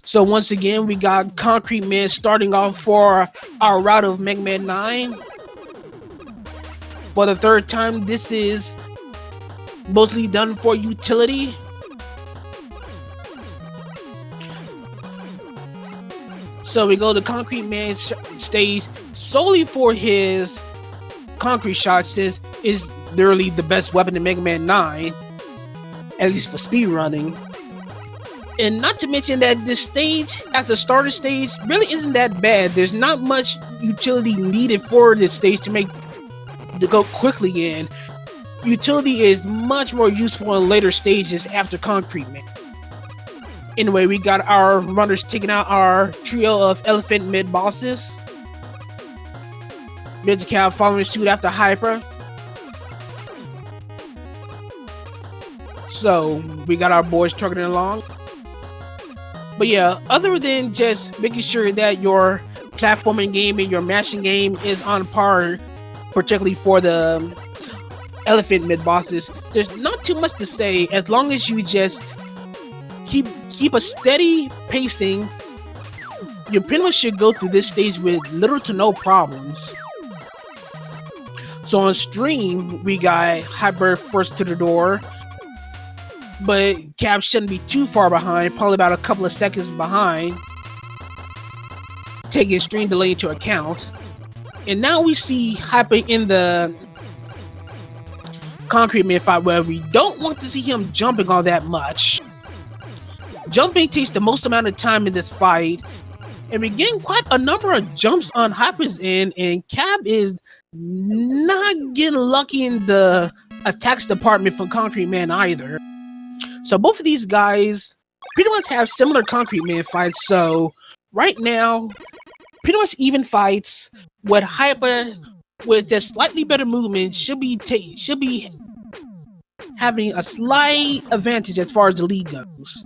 So once again, we got Concrete Man starting off for our route of MM9. For the third time, this is mostly done for utility. So we go to Concrete Man stage solely for his concrete shots, since is literally the best weapon in MM9, at least for speedrunning. And not to mention that this stage, as a starter stage, really isn't that bad. There's not much utility needed for this stage to go quickly in. Utility is much more useful in later stages after Concrete Man. Anyway, we got our runners taking out our trio of elephant mid bosses. MrCab following suit after Hyper. So we got our boys trucking along. But yeah, other than just making sure that your platforming game and your mashing game is on par, particularly for the elephant mid bosses, there's not too much to say. As long as you just keep a steady pacing, you pretty much should go through this stage with little to no problems. So on stream, we got Hyper first to the door, but Cab shouldn't be too far behind, probably about a couple of seconds behind, taking stream delay into account. And now we see Hyper in the Concrete Man fight, where we don't want to see him jumping all that much. Jumping takes the most amount of time in this fight, and we're getting quite a number of jumps on Hyper's end, and Cab is not getting lucky in the attacks department from Concrete Man either. So both of these guys pretty much have similar Concrete Man fights, so right now, pretty much even fights, with Hyper with just slightly better movement should be having a slight advantage as far as the lead goes.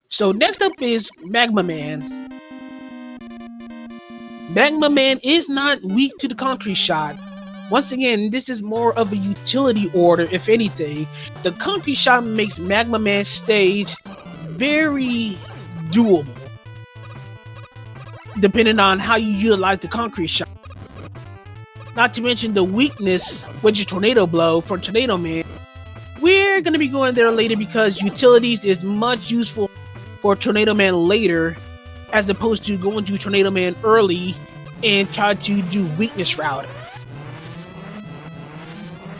So next up is Magma Man. Magma Man is not weak to the concrete shot. Once again, this is more of a utility order, if anything. The concrete shot makes Magma Man's stage very doable, depending on how you utilize the concrete shot. Not to mention the weakness, which is Tornado Blow from Tornado Man. We're going to be going there later because utilities is much useful for Tornado Man later, as opposed to going to Tornado Man early and try to do weakness routing.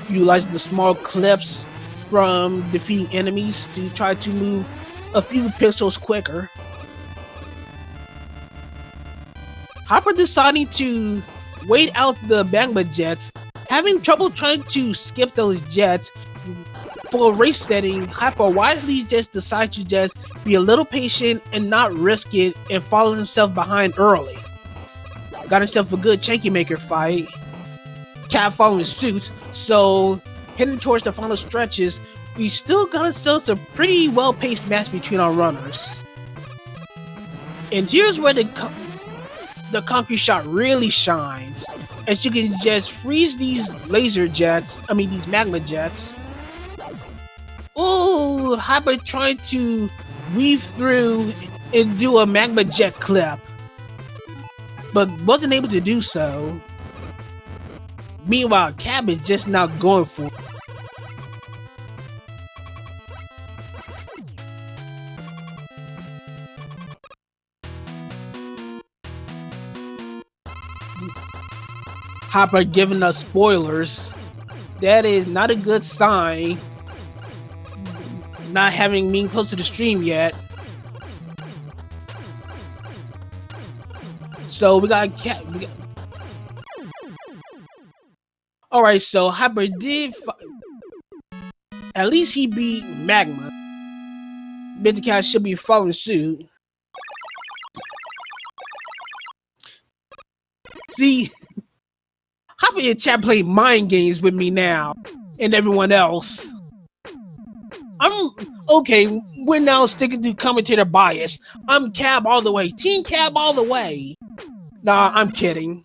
Utilizing the small clips from defeating enemies to try to move a few pixels quicker. Hopper deciding to wait out the magma jets, having trouble trying to skip those jets. For a race setting, Hyper wisely just decides to just be a little patient and not risk it and follow himself behind early. Got himself a good Chanky Maker fight. Cab following suit, so heading towards the final stretches, we still got ourselves a pretty well-paced match between our runners. And here's where the concrete shot really shines, as you can just freeze these these magma jets. Ooh, Hyper trying to weave through and do a magma jet clip, but wasn't able to do so. Meanwhile, Cab is just not going for it. Hyper giving us spoilers. That is not a good sign. Not having been close to the stream yet. So we got Alright, so Hyper did at least he beat Magma. MrCab should be following suit. See, Hyper in chat playing mind games with me now and everyone else. I'm okay, we're now sticking to commentator bias. I'm Cab all the way. Team Cab all the way. Nah, I'm kidding.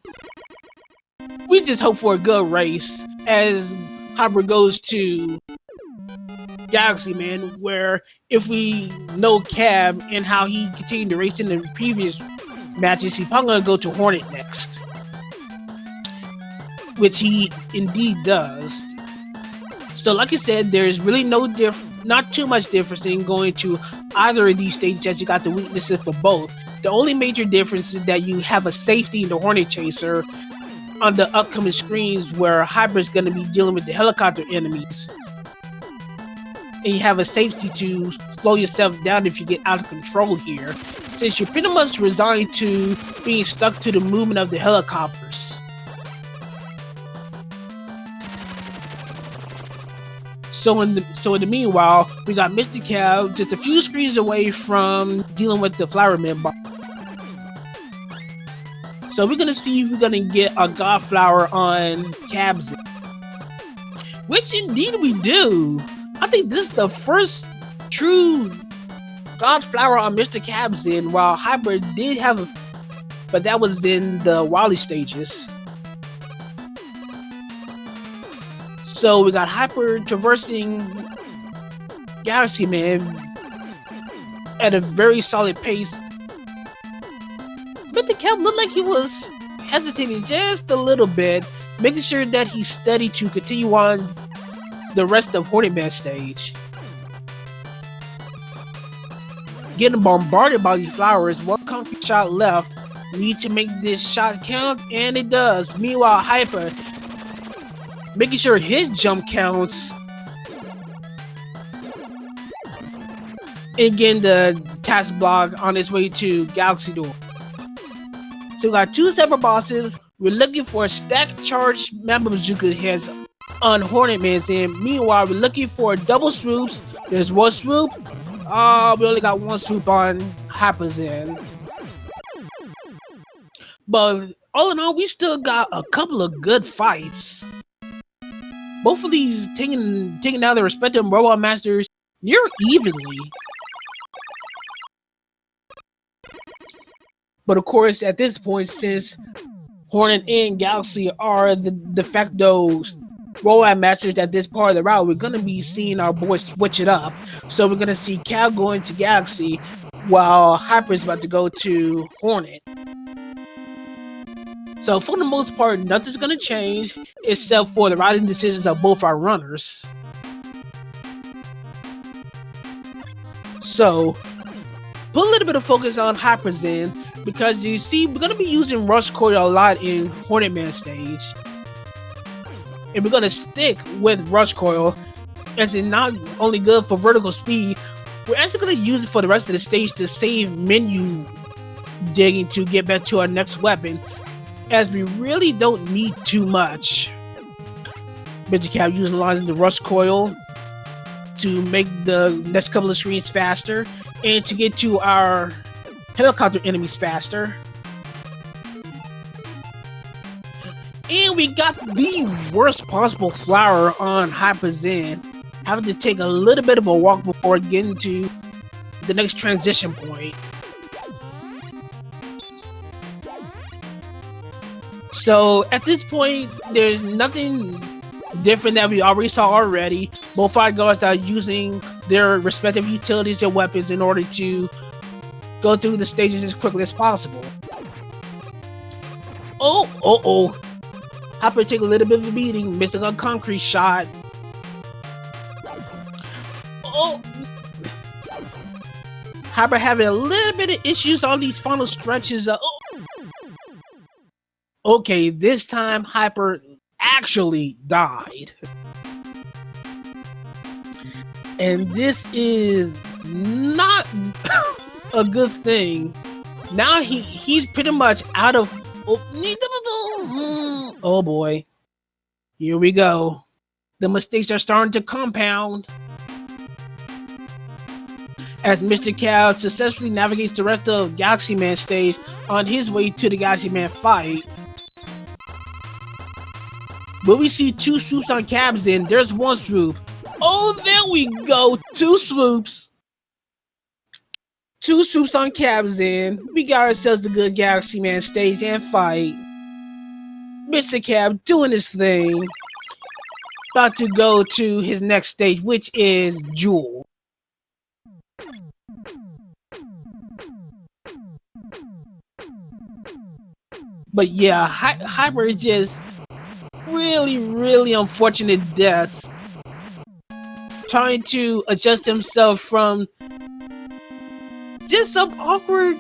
We just hope for a good race. as Hopper goes to Galaxy Man, where if we know Cab and how he continued to race in the previous matches, he's probably gonna go to Hornet next, which he indeed does. So like I said, there's really not too much difference in going to either of these stages, as you got the weaknesses for both. The only major difference is that you have a safety in the Hornet Chaser on the upcoming screens, where Hyper's going to be dealing with the helicopter enemies. And you have a safety to slow yourself down if you get out of control here, since you're pretty much resigned to being stuck to the movement of the helicopters. So in the meanwhile, we got MrCab just a few screens away from dealing with the FLALORM boss. So we're gonna see if we're gonna get a God Flower on Cabs, which indeed we do. I think this is the first true God Flower on MrCab, while Hyper did have but that was in the Wily stages. So we got Hyper traversing Galaxy Man at a very solid pace. But the Cab looked like he was hesitating just a little bit, making sure that he's steady to continue on the rest of Hornet Man stage. Getting bombarded by these flowers, one concrete shot left. Need to make this shot count, and it does. Meanwhile, Hyper making sure his jump counts and getting the task block on his way to Galaxy Door. So we got two separate bosses. We're looking for stacked charged Mamba Bazooka heads on Hornet Man's end. Meanwhile, we're looking for double swoops. There's one swoop. We only got one swoop on Hyper's end. But all in all, we still got a couple of good fights. Both of these taking down their respective robot masters near evenly. But of course, at this point, since Hornet and Galaxy are the de facto robot masters at this part of the route, we're gonna be seeing our boys switch it up. So we're gonna see Cal going to Galaxy, while Hyper's about to go to Hornet. So for the most part, nothing's gonna change except for the riding decisions of both our runners. So put a little bit of focus on Hyper's end, because you see we're gonna be using Rush Coil a lot in Hornet Man stage. And we're gonna stick with Rush Coil, as it's not only good for vertical speed, we're actually gonna use it for the rest of the stage to save menu digging to get back to our next weapon, as we really don't need too much. MrCab utilizing the Rush Coil to make the next couple of screens faster and to get to our helicopter enemies faster. And we got the worst possible flower on Hyper's end, having to take a little bit of a walk before getting to the next transition point. So at this point, there's nothing different that we already saw already. Both our guards are using their respective utilities and weapons in order to go through the stages as quickly as possible. Oh. Hopper take a little bit of a beating, missing a concrete shot. Oh. Hopper having a little bit of issues on these final stretches. Okay, this time Hyper actually died. And this is not a good thing. Now he's pretty much out of... Oh boy. Here we go. The mistakes are starting to compound, as MrCab successfully navigates the rest of Galaxy Man stage on his way to the Galaxy Man fight. But we see two swoops on Cab's end. There's one swoop. Oh, there we go. Two swoops. Two swoops on Cab's end. We got ourselves a good Galaxy Man stage and fight. MrCab doing his thing. about to go to his next stage, which is Jewel. But yeah, Hyper is just really unfortunate deaths. Trying to adjust himself from just some awkward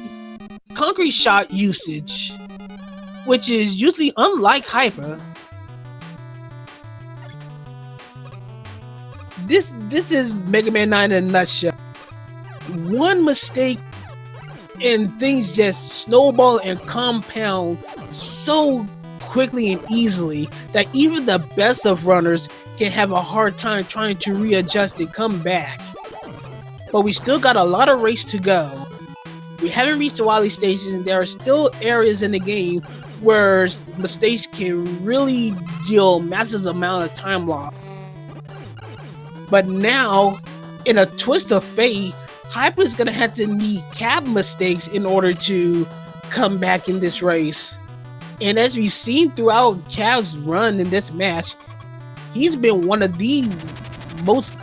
concrete shot usage, which is usually unlike Hyper. This is Mega Man 9 in a nutshell. One mistake and things just snowball and compound so quickly and easily that even the best of runners can have a hard time trying to readjust and come back. But we still got a lot of race to go. We haven't reached the Wily stations, and there are still areas in the game where mistakes can really deal massive amount of time loss. But now, in a twist of fate, Hyper is gonna have to need cab mistakes in order to come back in this race. And as we've seen throughout Cab's run in this match, he's been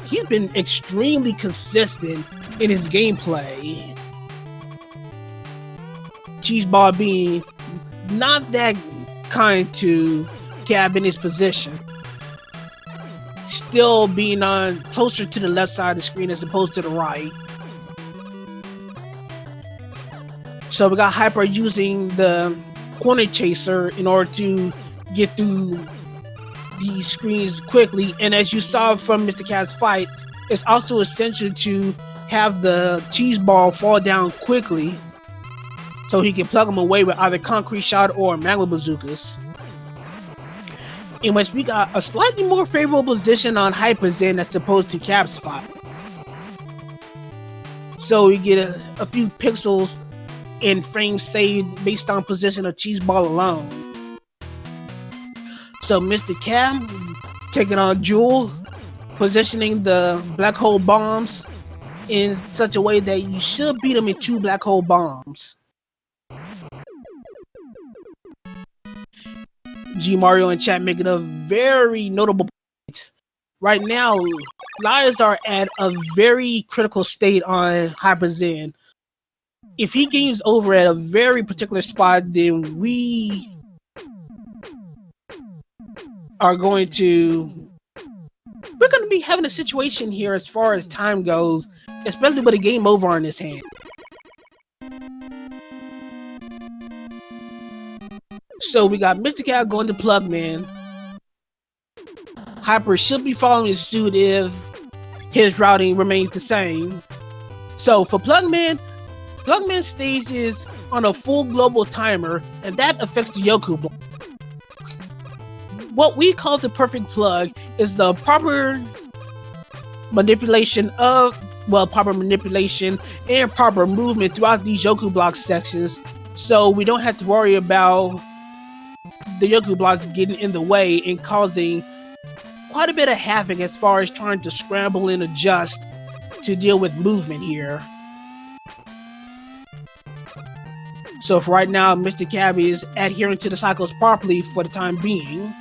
he's been extremely consistent in his gameplay. Cheeseball being not that kind to Cab in his position. Still being on closer to the left side of the screen as opposed to the right. So we got Hyper using the corner chaser in order to get through these screens quickly, and as you saw from MrCab's fight, it's also essential to have the cheese ball fall down quickly so he can plug them away with either concrete shot or magma bazookas. In which we got a slightly more favorable position on Hyper's end as opposed to Cab's spot. So we get a few pixels in frames saved based on position of cheese ball alone. So MrCab taking on Jewel, positioning the black hole bombs in such a way that you should beat him in 2 black hole bombs. G Mario and chat making a very notable point. Right now, lives are at a very critical state on Hyper's end. If he games over at a very particular spot, then we are going to be having a situation here as far as time goes, especially with a game over on his hand. So we got MrCab going to Plugman. Hyper should be following suit if his routing remains the same. So for Plugman stage is on a full global timer, and that affects the Yoku block. What we call the perfect plug is the proper manipulation and proper movement throughout these Yoku block sections, so we don't have to worry about the Yoku blocks getting in the way and causing quite a bit of havoc as far as trying to scramble and adjust to deal with movement here. So for right now, MrCab is adhering to the cycles properly for the time being.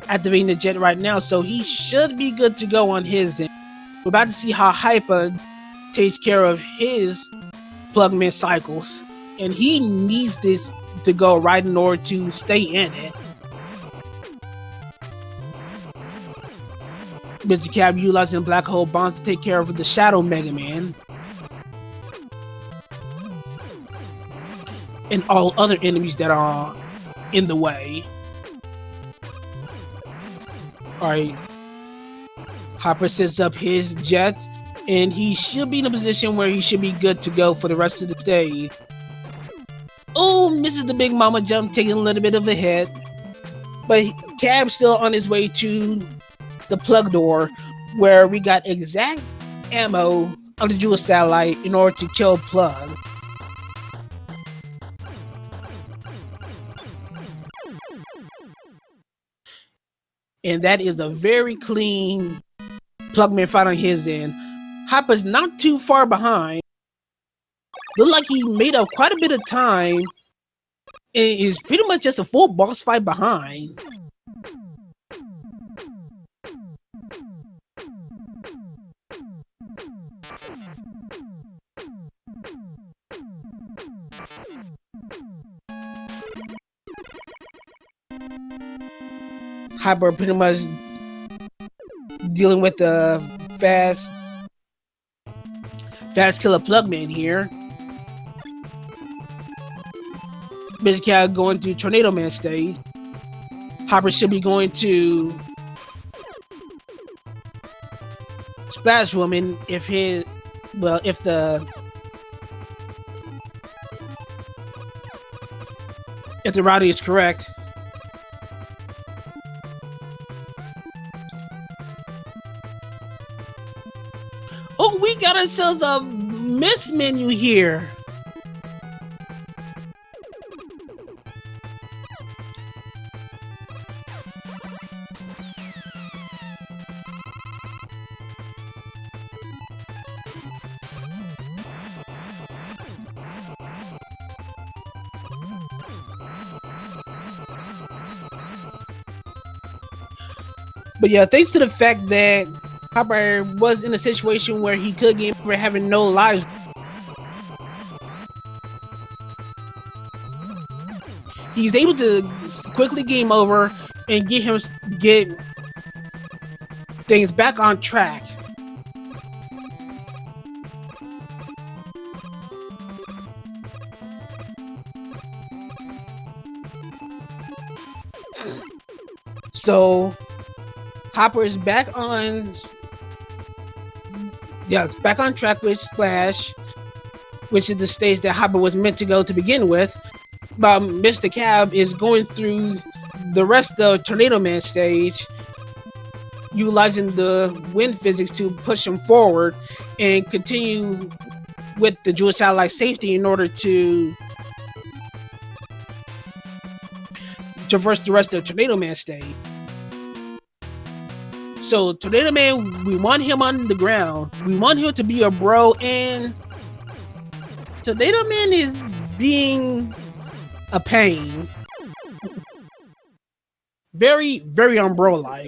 Activating the jet right now, so he should be good to go on his end. We're about to see how Hyper takes care of his Plugman cycles, and he needs this to go right in order to stay in it. MrCab utilizing black hole bombs to take care of the Shadow Mega Man and all other enemies that are in the way. Alright, Hyper sets up his jets, and he should be in a position where he should be good to go for the rest of the stage. Oh, misses the Big Mama jump, taking a little bit of a hit. But Cab's still on his way to the plug door, where we got exact ammo on the Jewel satellite in order to kill Plug. And that is a very clean Plugman fight on his end. Hyper's not too far behind. Look like he made up quite a bit of time and is pretty much just a full boss fight behind. Hyper pretty much dealing with the fast killer plugman here. MrCab going to Tornado Man stage. Hyper should be going to Splash Woman if the routing is correct. Oh, we got ourselves a miss menu here. But yeah, thanks to the fact that Hyper was in a situation where he could game over having no lives, he's able to quickly game over and get things back on track. So Hopper is back on, it's back on track with Splash, which is the stage that Hopper was meant to go to begin with. But MrCab is going through the rest of Tornado Man stage, utilizing the wind physics to push him forward and continue with the dual satellite safety in order to traverse the rest of Tornado Man stage. So Tornado Man, we want him on the ground. We want him to be a bro, and Tornado Man is being a pain. Very, very unbro-like.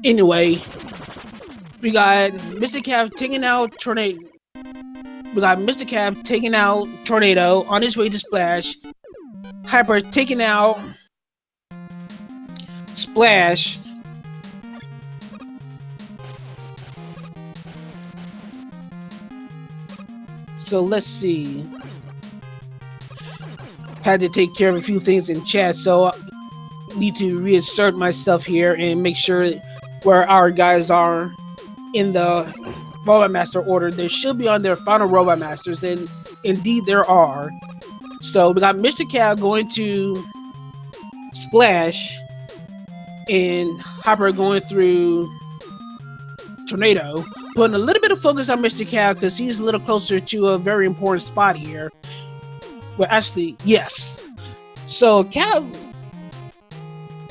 Anyway, we got MrCab taking out Tornado. We got MrCab taking out Tornado on his way to Splash. Hyper taking out Splash. So let's see. Had to take care of a few things in chat, so I need to reinsert myself here and make sure where our guys are in the Robot Master order. They should be on their final Robot Masters, and indeed there are. So we got MrCab going to Splash, and Hopper going through Tornado, putting a little bit of focus on MrCab because he's a little closer to a very important spot here. Well, actually, yes. So Cab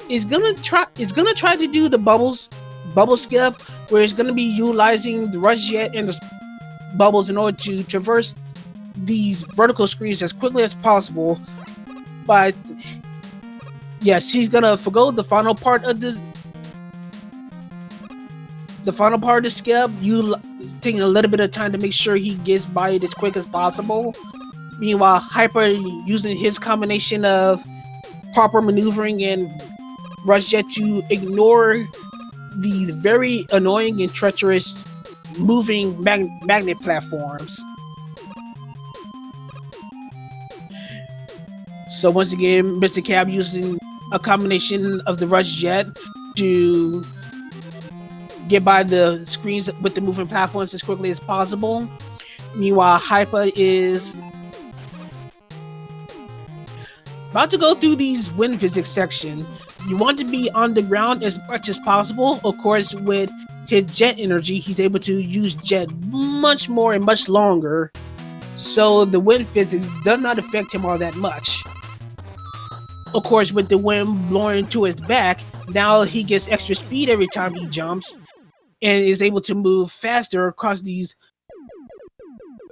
is gonna try to do the bubble skip, where it's gonna be utilizing the rush jet and the bubbles in order to traverse these vertical screens as quickly as possible. But yes, he's gonna forgo the final part of the skip. You taking a little bit of time to make sure he gets by it as quick as possible. Meanwhile, Hyper using his combination of proper maneuvering and rush jet to ignore these very annoying and treacherous moving magnet platforms. So once again, MrCab using a combination of the rush jet to get by the screens with the moving platforms as quickly as possible. Meanwhile, Hyper is about to go through these wind physics section. You want to be on the ground as much as possible. Of course, with his jet energy, he's able to use jet much more and much longer, so the wind physics does not affect him all that much. Of course, with the wind blowing to his back, now he gets extra speed every time he jumps and is able to move faster across these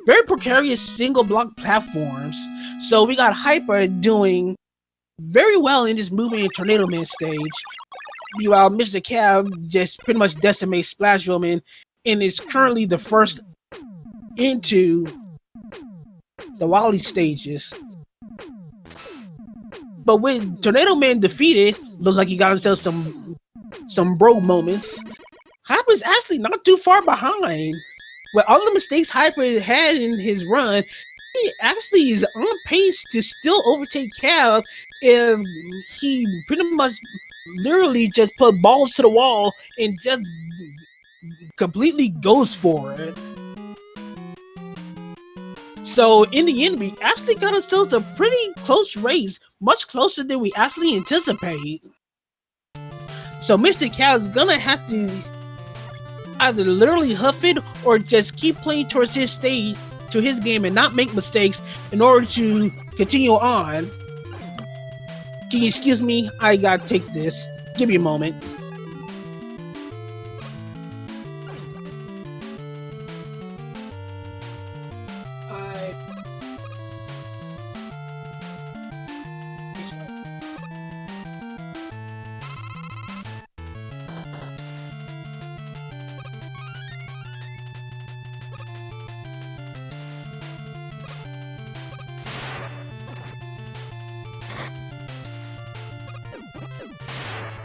very precarious single block platforms. So we got Hyper doing very well in this moving and Tornado Man stage. While MrCab just pretty much decimates Splash Roman and is currently the first into the Wily stages. But with Tornado Man defeated, looks like he got himself some bro moments. Hyper's actually not too far behind. With all the mistakes Hyper had in his run, he actually is on pace to still overtake Cab if he pretty much literally just put balls to the wall and just completely goes for it. So in the end, we actually got ourselves a pretty close race, much closer than we actually anticipate. So MrCab is gonna have to either literally huff it or just keep playing towards his stage, to his game, and not make mistakes in order to continue on. Can you excuse me? I gotta take this. Give me a moment.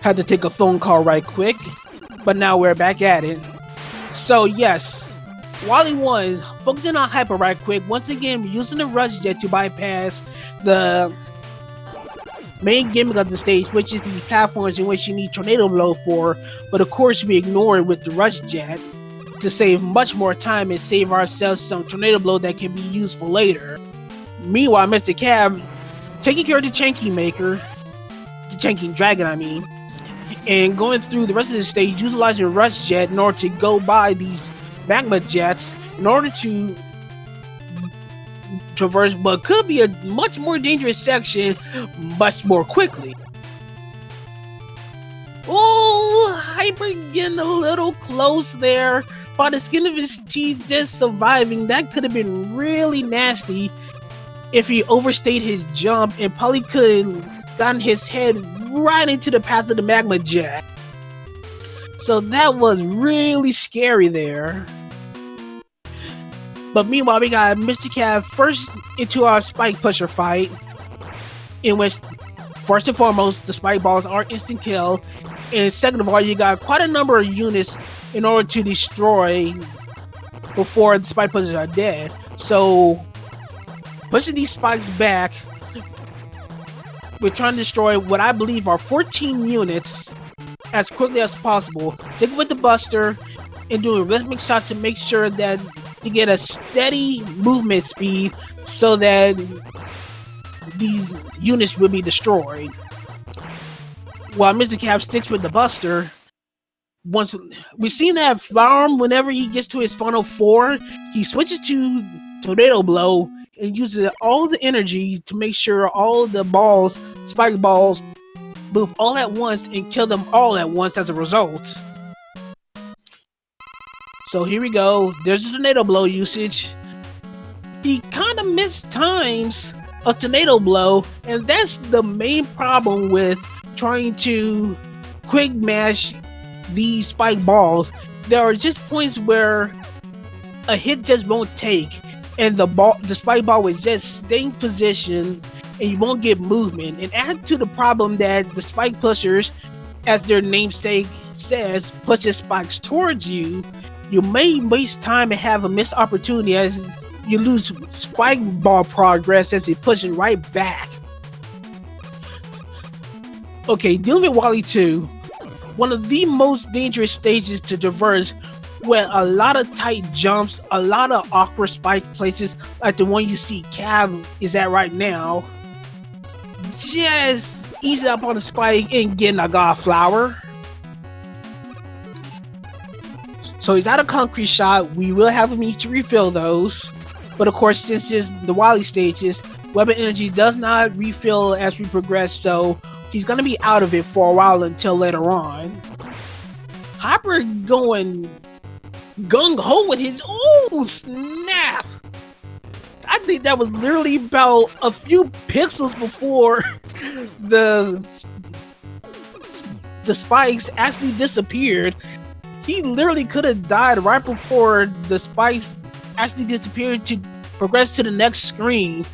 Had to take a phone call right quick, but now we're back at it. So yes, Wally 1, focusing on Hyper right quick, once again using the Rush Jet to bypass the main gimmick of the stage, which is the platforms in which you need Tornado Blow for, but of course we ignore it with the Rush Jet to save much more time and save ourselves some Tornado Blow that can be used for later. Meanwhile, MrCab taking care of the Chanking Maker, the Chanking Dragon I mean, and going through the rest of the stage utilizing Rush Jet in order to go by these Magma Jets in order to traverse what could be a much more dangerous section much more quickly. Oh, Hyper getting a little close there, by the skin of his teeth just surviving. That could have been really nasty if he overstayed his jump and probably could have gotten his head right into the path of the Magma Jet. So that was really scary there. But meanwhile, we got MrCab first into our Spike Pusher fight, in which, first and foremost, the Spike Balls are instant kill, and second of all, you got quite a number of units in order to destroy before the Spike Pushers are dead. So, pushing these spikes back, we're trying to destroy what I believe are 14 units as quickly as possible. Stick with the Buster and doing rhythmic shots to make sure that you get a steady movement speed so that these units will be destroyed. While MrCab sticks with the Buster, once we've seen that FLALORM, whenever he gets to his final 4, he switches to Tornado Blow and uses all the energy to make sure all the balls, Spike Balls, move all at once and kill them all at once as a result. So here we go, there's a Tornado Blow usage. He kind of missed times of Tornado Blow, and that's the main problem with trying to quick mash these Spike Balls. There are just points where a hit just won't take, and the Spike Ball will just stay in position and you won't get movement. And add to the problem that the Spike Pushers, as their namesake says, pushes spikes towards you, you may waste time and have a missed opportunity as you lose Spike Ball progress as it pushes right back. Okay, dealing with Wally 2, one of the most dangerous stages to traverse, with a lot of tight jumps, a lot of awkward spike places like the one you see Cab is at right now. Just ease up on the spike and getting a God Flower. So he's out of concrete shot. We will have him need to refill those, but of course, since it's the Wily stages, weapon energy does not refill as we progress, so he's gonna be out of it for a while until later on. Hyper going gung-ho with his, oh snap! think that was literally about a few pixels before the spikes actually disappeared. He literally could have died right before the spikes actually disappeared to progress to the next screen.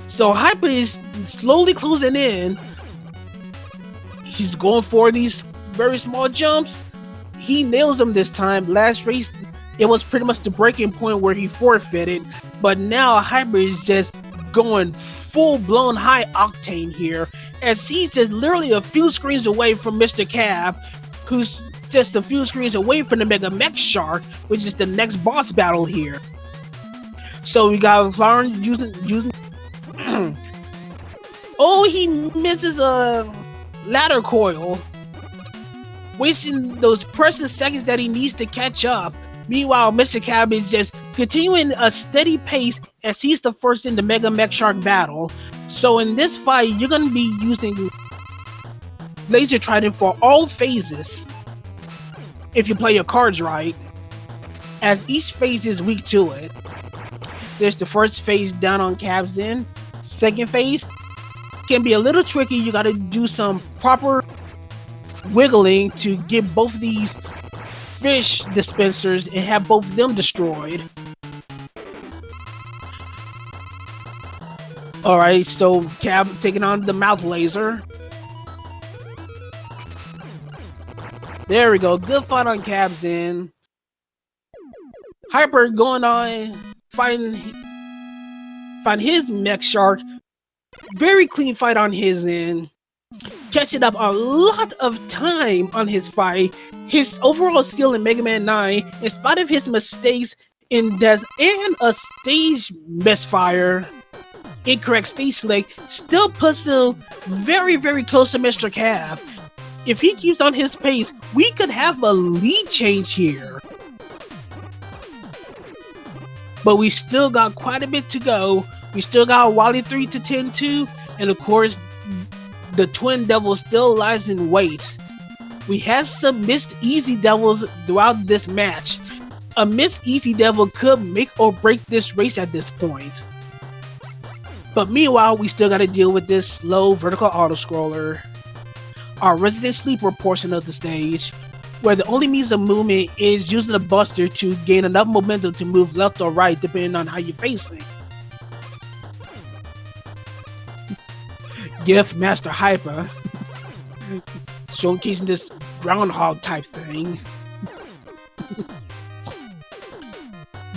So Hyper is slowly closing in. He's going for these very small jumps. He nails them this time. Last race, it was pretty much the breaking point where he forfeited. But now Hyper is just going full-blown high octane here, as he's just literally a few screens away from MrCab, who's just a few screens away from the Mega Mech Shark, which is the next boss battle here. So we got FLALORM using oh, he misses a ladder coil, wasting those precious seconds that he needs to catch up. Meanwhile, MrCab is just continuing a steady pace as he's the first in the Mega Mech Shark battle. So in this fight, you're going to be using Laser Trident for all phases, if you play your cards right, as each phase is weak to it. There's the first phase down on Cab's end. Second phase can be a little tricky. You got to do some proper wiggling to get both of these fish dispensers and have both of them destroyed. Alright, so Cab taking on the mouth laser. There we go, good fight on Cab's end. Hyper going on, fighting his Mech Shark. Very clean fight on his end. Catching up a lot of time on his fight. His overall skill in Mega Man 9, in spite of his mistakes in death and a stage misfire, incorrect stage select, still puts him very, very close to MrCab. If he keeps on his pace, we could have a lead change here. But we still got quite a bit to go. We still got Wally 3 to tend to, and of course, the Twin Devil still lies in wait. We had some missed Easy Devils throughout this match. A missed Easy Devil could make or break this race at this point. But meanwhile, we still gotta deal with this slow vertical auto-scroller. Our Resident Sleeper portion of the stage, where the only means of movement is using the buster to gain enough momentum to move left or right depending on how you're facing. Gift Master Hyper, showcasing this groundhog type thing,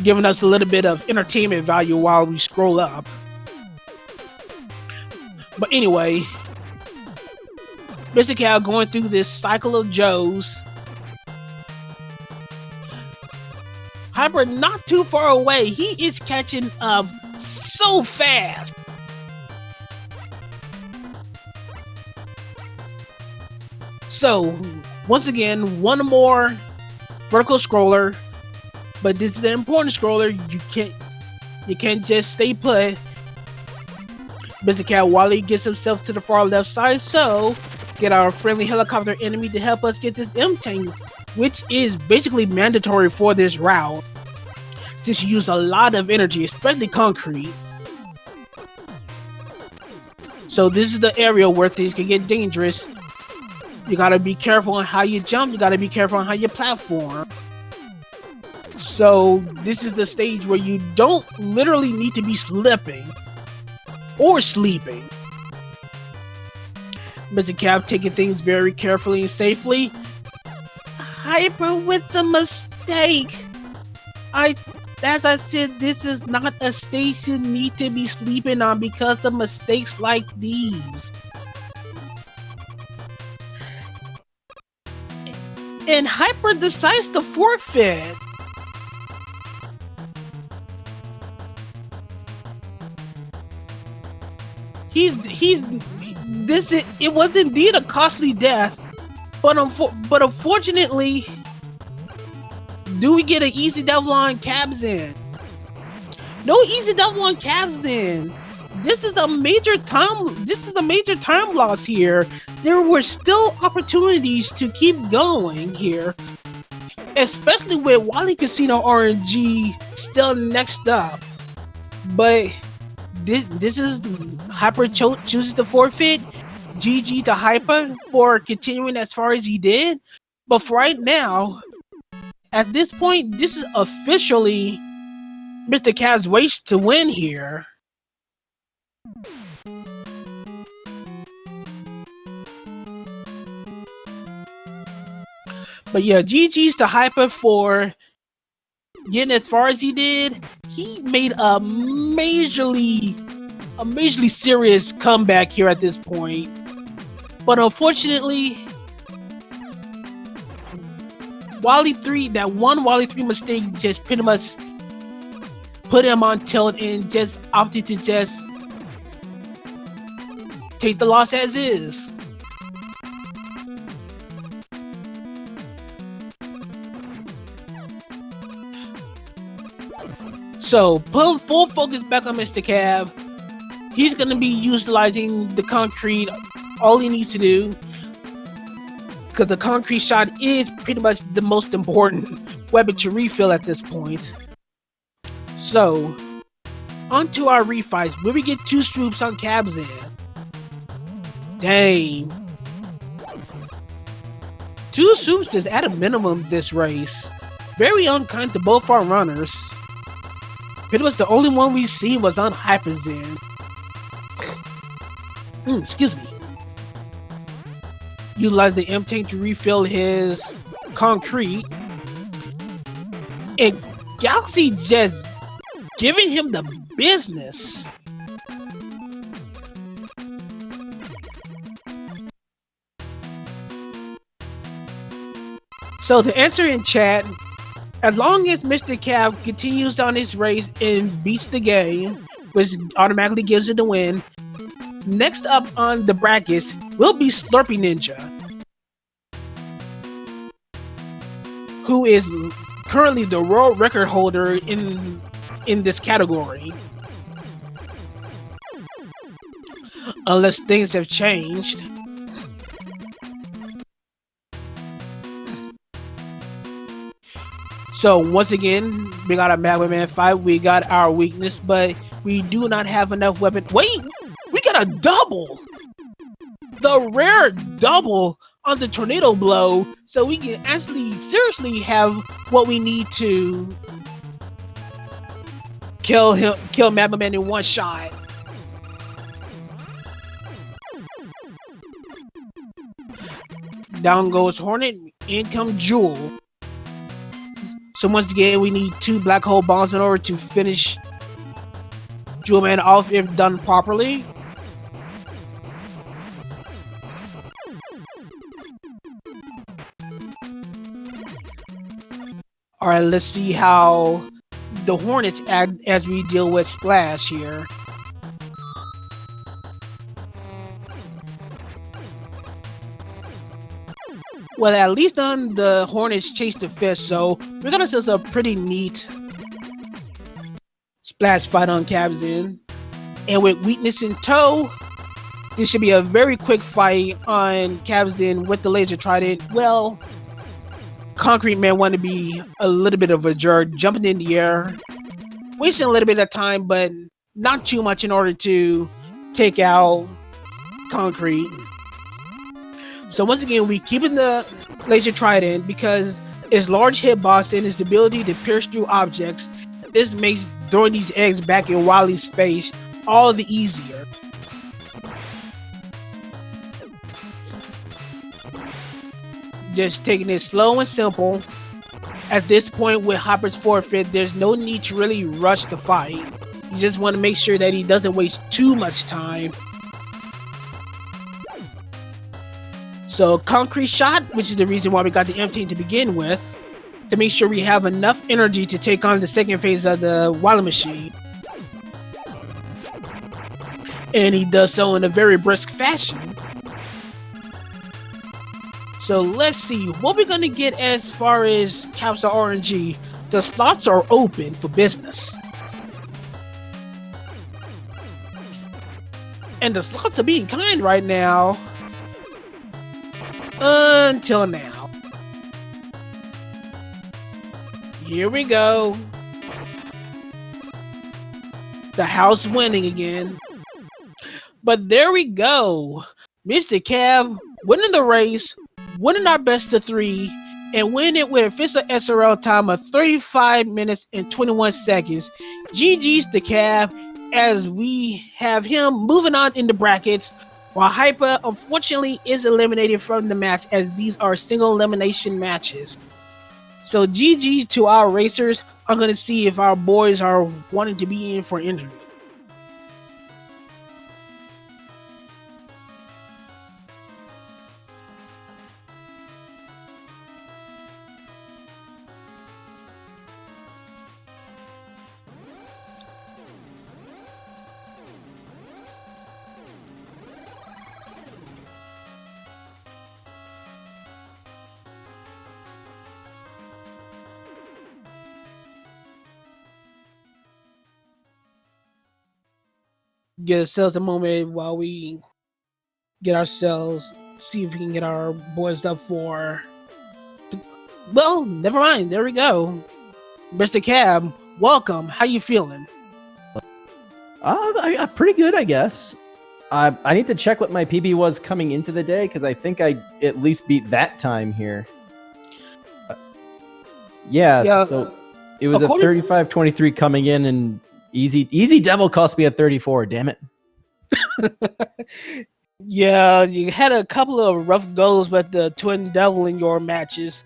giving us a little bit of entertainment value while we scroll up. But anyway, MrCab going through this cycle of Joes. Hyper not too far away. He is catching up so fast. So, once again, one more vertical scroller, but this is an important scroller. You can't just stay put. MrCab Wally gets himself to the far left side, so get our friendly helicopter enemy to help us get this M-Tank, which is basically mandatory for this route, since you use a lot of energy, especially concrete. So this is the area where things can get dangerous. You gotta be careful on how you jump, you gotta be careful on how you platform. So this is the stage where you don't literally need to be slipping or sleeping. MrCab taking things very carefully and safely. Hyper with the mistake. As I said, this is not a stage you need to be sleeping on because of mistakes like these. And Hyper decides to forfeit. It was indeed a costly death, but unfortunately, do we get an Easy Devil on Cab's end? No Easy Devil on Cab's end. This is a major time loss here. There were still opportunities to keep going here. especially with Wally Casino RNG still next up. But this is Hyper chooses to forfeit. GG to Hyper for continuing as far as he did. But for right now, at this point, this is officially MrCab's race to win here. But yeah, GG's to Hyper for getting as far as he did. He made a majorly serious comeback here at this point. But unfortunately, Wally 3, that one Wally 3 mistake just pretty much put him on tilt and just opted to just take the loss as is. So, put full focus back on MrCab. He's going to be utilizing the concrete, all he needs to do. Because the concrete shot is pretty much the most important weapon to refill at this point. So, onto our refights, where we get 2 swoops on Cabs in. Dang. 2 swoops is at a minimum this race. Very unkind to both our runners. Pretty much the only one we seen was on Hyper's end. Excuse me. Utilize the M tank to refill his concrete. And Galaxy just giving him the business. So to answer in chat, as long as MrCab continues on his race and beats the game, which automatically gives it the win, next up on the brackets will be Slurpee Ninja, who is currently the world record holder in this category. Unless things have changed. So once again, we got our MM9, we got our weakness, but we do not have enough weapon. Wait, we got a double! The rare double on the tornado blow, so we can actually seriously have what we need to kill Madman in one shot. Down goes Hornet, in comes Jewel. So once again, we need 2 black hole bombs in order to finish Jewel Man off if done properly. Alright, let's see how the Hornets act as we deal with Splash here. Well, at least on the Hornets chase the fish, so we're gonna see a pretty neat Splash fight on Cabs in. And with weakness in tow, this should be a very quick fight on Cabs in with the laser trident. Well, Concrete Man wanted to be a little bit of a jerk, jumping in the air, wasting a little bit of time, but not too much in order to take out Concrete. So once again, we keeping the laser trident because its large hitbox and its ability to pierce through objects. This makes throwing these eggs back in Wally's face all the easier. Just taking it slow and simple. At this point with Hopper's forfeit, there's no need to really rush the fight. You just want to make sure that he doesn't waste too much time. So concrete shot, which is the reason why we got the M-Team to begin with, to make sure we have enough energy to take on the second phase of the Wally machine. And he does so in a very brisk fashion. So let's see what we're gonna get as far as Capsule RNG. The slots are open for business. And the slots are being kind right now. Until now. Here we go. The house winning again. But there we go. MrCab winning the race, winning our best of 3, and winning it with a official SRL time of 35 minutes and 21 seconds. GG's to Cab as we have him moving on in the brackets, while Hyper unfortunately is eliminated from the match as these are single elimination matches. So GG to our racers. I'm going to see if our boys are wanting to be in for injury. Get ourselves a moment while we get ourselves, see if we can get our boys up for. Well, never mind. There we go. MrCab, welcome. How you feeling? Pretty good, I guess. I need to check what my PB was coming into the day because I think I at least beat that time here. Yeah, so it was a 35-23 coming in, and Easy Devil cost me a 34. Damn it. Yeah, you had a couple of rough goes with the Twin Devil in your matches.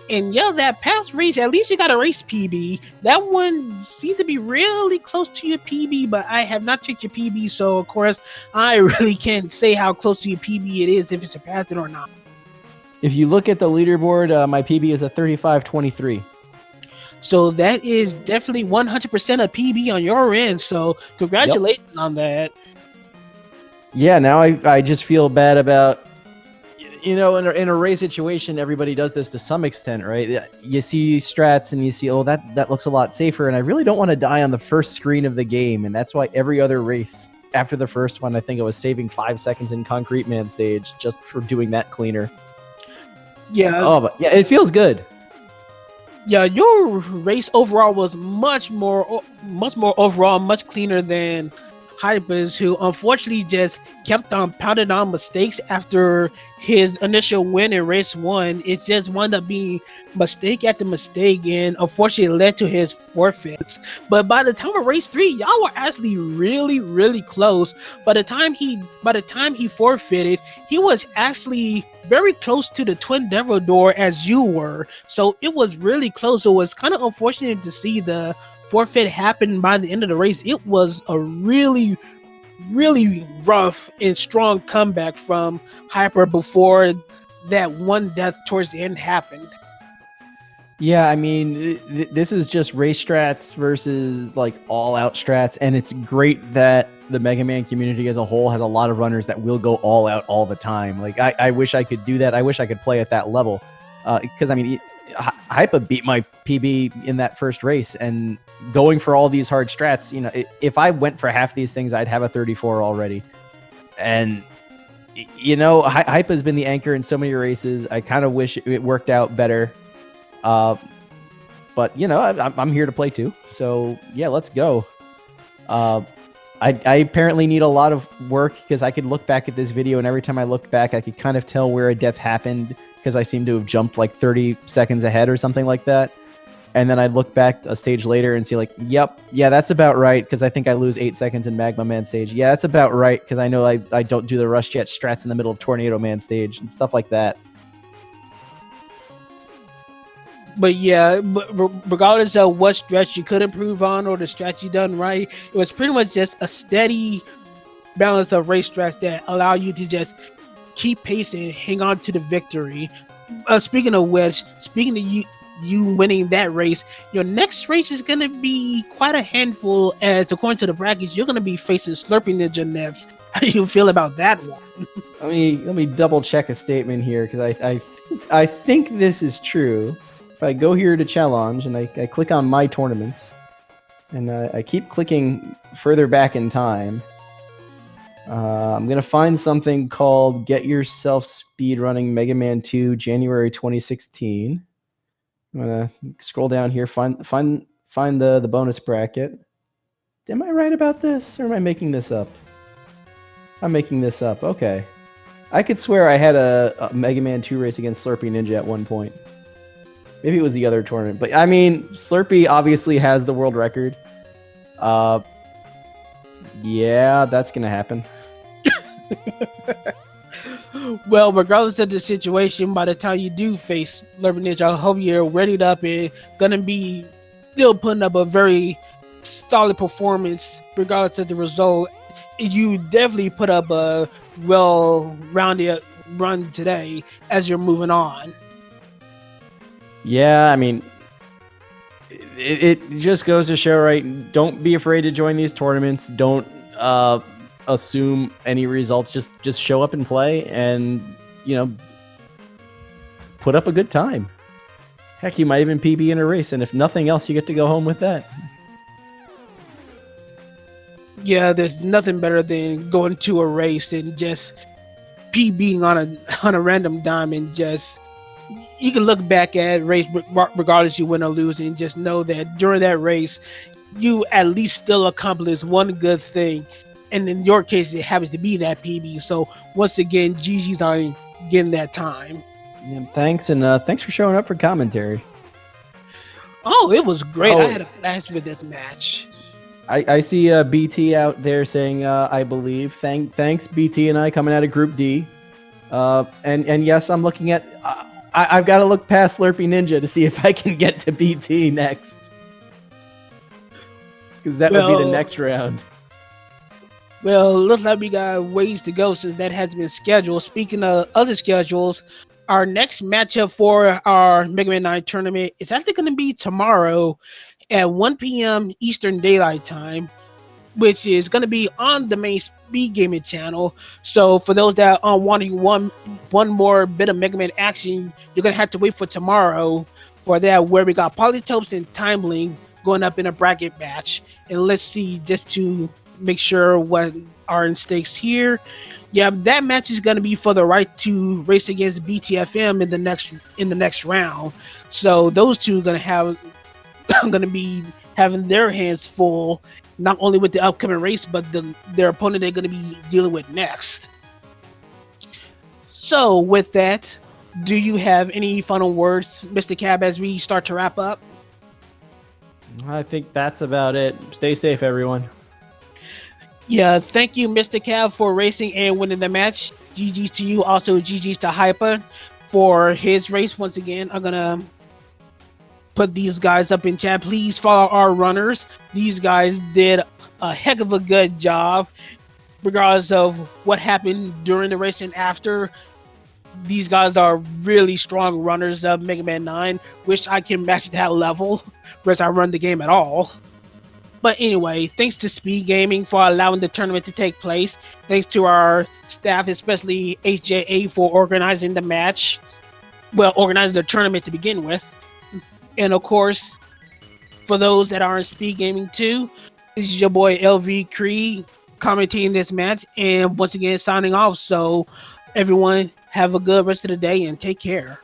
And yeah, that past race, at least you got a race PB. That one seemed to be really close to your PB, but I have not checked your PB, so of course, I really can't say how close to your PB it is, if it surpassed it or not. If you look at the leaderboard, my PB is a 35-23. So that is definitely 100% a PB on your end, so congratulations on that. Yeah, now I just feel bad about, in a race situation, everybody does this to some extent, right? You see strats and you see, oh, that looks a lot safer, and I really don't want to die on the first screen of the game, and that's why every other race after the first one, I think I was saving 5 seconds in Concrete Man stage just for doing that cleaner. Yeah. Oh, but yeah, it feels good. Yeah, your race overall was much more overall, much cleaner than Hyper's, who unfortunately just kept on pounding on mistakes after his initial win in race 1. It just wound up being mistake after mistake, and unfortunately led to his forfeits. But by the time of race 3, y'all were actually really, really close. By the time he forfeited, he was actually very close to the Twin Devil door as you were. So it was really close. So it was kind of unfortunate to see the forfeit happen by the end of the race. It was a really, really rough and strong comeback from Hyper before that one death towards the end happened. Yeah, I mean, this is just race strats versus like all-out strats, and it's great that the Mega Man community as a whole has a lot of runners that will go all out all the time. Like, I wish I could do that. I wish I could play at that level, because I mean, Hypa beat my PB in that first race, and going for all these hard strats, if I went for half these things, I'd have a 34 already. And Hypa has been the anchor in so many races. I kind of wish it worked out better. But I'm here to play too. So yeah, let's go. I apparently need a lot of work because I could look back at this video, and every time I looked back, I could kind of tell where a death happened because I seem to have jumped like 30 seconds ahead or something like that. And then I'd look back a stage later and see like, yep, yeah, that's about right, because I think I lose 8 seconds in Magma Man stage. Yeah, that's about right, because I know I don't do the Rush Jet strats in the middle of Tornado Man stage and stuff like that. But yeah, regardless of what stretch you could improve on or the stretch you done right, it was pretty much just a steady balance of race strats that allow you to just keep pacing and hang on to the victory. Speaking of which, speaking of you winning that race, your next race is going to be quite a handful, as according to the brackets, you're going to be facing Slurping Ninja next. How do you feel about that one? Let me double check a statement here, because I think this is true. If I go here to challenge and I click on my tournaments, and I keep clicking further back in time, I'm going to find something called Get Yourself Speedrunning Mega Man 2 January 2016. I'm gonna scroll down here, find the bonus bracket. Am I right about this, or am I making this up? I'm making this up. Okay. I could swear I had a Mega Man 2 race against Slurpee Ninja at one point. Maybe it was the other tournament, but I mean, Slurpee obviously has the world record. Yeah, that's gonna happen. Well, regardless of the situation, by the time you do face Slurpee Ninja, I hope you're readied up and gonna be still putting up a very solid performance, regardless of the result. You definitely put up a well-rounded run today as you're moving on. Yeah, I mean, it just goes to show, right? Don't be afraid to join these tournaments. Don't assume any results. Just show up and play, and put up a good time. Heck, you might even PB in a race, and if nothing else, you get to go home with that. Yeah, there's nothing better than going to a race and just PBing on a random dime, and just you can look back at race regardless you win or lose, and just know that during that race you at least still accomplished one good thing, and in your case it happens to be that PB. So once again, GG's on getting that time. Yeah, thanks, and thanks for showing up for commentary. Oh, it was great. Oh. I had a blast with this match. I see BT out there saying, I believe. Thanks, BT and I coming out of Group D. And yes, I'm looking at... I've got to look past Slurpee Ninja to see if I can get to BT next. Because that would be the next round. Well, looks like we got ways to go since that has been scheduled. Speaking of other schedules, our next matchup for our Mega Man 9 tournament is actually going to be tomorrow at 1 p.m. Eastern Daylight Time, which is going to be on the main SpeedGaming channel. So for those that are wanting one more bit of Mega Man action, you're going to have to wait for tomorrow for that, where we got Polytopes and Timelink going up in a bracket match. And let's see, just to make sure what are in stakes here. Yeah, that match is going to be for the right to race against BTFM in the next round. So those two are going to be having their hands full, not only with the upcoming race, but their opponent they're going to be dealing with next. So with that, do you have any final words, Mr. Cab, as we start to wrap up? I think that's about it. Stay safe, everyone. Yeah, thank you, Mr. Cab, for racing and winning the match. GG's to you. Also, GG's to Hyper for his race. Once again, I'm going to put these guys up in chat. Please follow our runners. These guys did a heck of a good job, regardless of what happened during the race and after. These guys are really strong runners of Mega Man 9. Wish I can match that level, whereas I run the game at all. But anyway, thanks to SpeedGaming for allowing the tournament to take place. Thanks to our staff, especially HJA, for organizing the match. Well, organizing the tournament to begin with. And of course, for those that are in SpeedGaming too, this is your boy LV Cree commentating this match, and once again signing off. So everyone have a good rest of the day and take care.